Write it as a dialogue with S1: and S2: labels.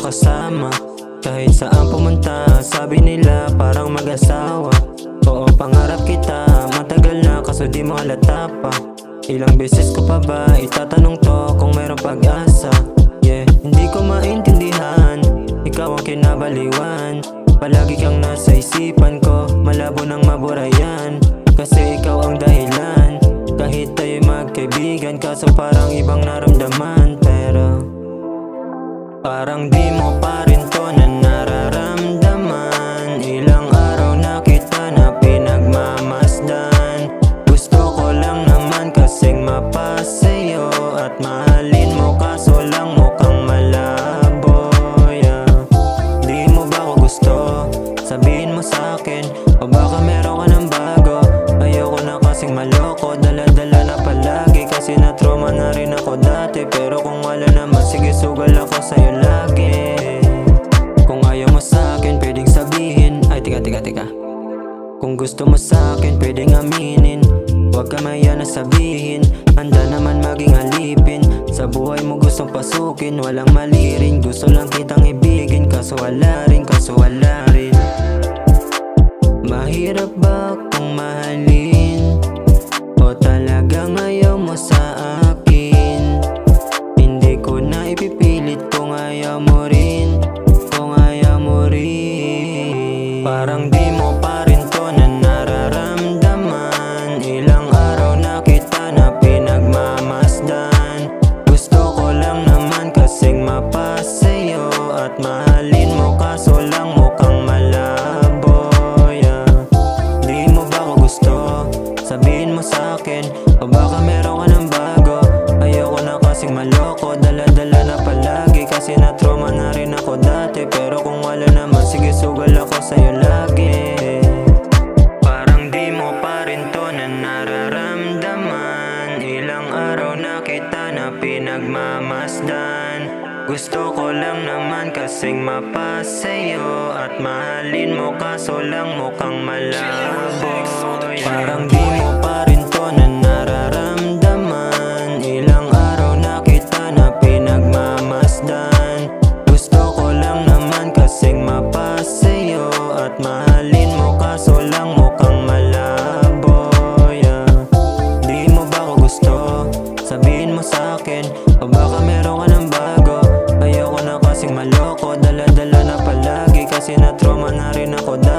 S1: kasama. Kahit saan pumunta, sabi nila parang mag-asawa. Oo, pangarap kita, matagal na kaso di mo halata pa. Ilang beses ko pa ba itatanong to kung mayroong pag-asa. Yeah, hindi ko maintindihan, ikaw ang kinabaliwan. Palagi kang nasa isipan ko, malabo ng maburayan. Kasi ikaw ang dahilan, kahit tayo'y magkaibigan. Kaso parang ibang naramdaman, pero parang di mo pa rin to na nararamdaman. Ilang araw na kita na pinagmamasdan. Gusto ko lang naman kasing mapasayo at mahalin mo, kaso lang mukhang malabo, yeah. Di mo ba ako gusto? Sabihin mo sa'kin, o baka meron ka ng bago. Ayoko na kasing maloko, dala-dala na palagi. Kasi na-trauma na rin ako dati. Pero kung wala naman, sige sugal ako sa'yo lagi. Kung ayaw mo sa'kin, pwedeng sabihin. Ay, tika. Kung gusto mo sa'kin, pwedeng aminin. Huwag ka maya na sabihin, handa naman maging alipin. Sa buhay mo gustong pasukin, walang mali rin. Gusto lang kitang ibigin, kaso wala rin. Mahirap ba kung mahalin? O talagang ayaw mo sa akin? Hindi ko na ipipilit kung ayaw mo rin. Parang di mo pa rin to na nararamdaman. Ilang araw na kita na pinagmamasdan. Gusto ko lang naman kasing mapasayo at mahalin mo, kaso lang mukhang malabo, yeah. Di mo ba ako gusto? Sabihin mo sa'kin, o baka meron ka ng bago. Ayoko na kasing maloko, dala-dala na palagi. Kasi na-trauma na rin ako dati. Pero kung wala naman, sige sugal ako sa'yo lagi. Parang di mo pa rin to na nararamdaman. Ilang araw na kita na pinagmamasdan. Gusto ko lang naman kasing mapasayo at mahalin mo, kaso lang mukhang malabo, yeah. Parang di mo pa rin to na nararamdaman. Ilang araw na kita na pinagmamasdan. Gusto ko lang naman kasing mapasayo at mahalin mo, kaso lang mukhang malabo, yeah. Di mo ba ako gusto? Sabihin mo sa'kin, o baka meron ka ng bago. Ayoko na kasing maloko, dala-dala na palagi. Kasi na-trauma na rin ako dati.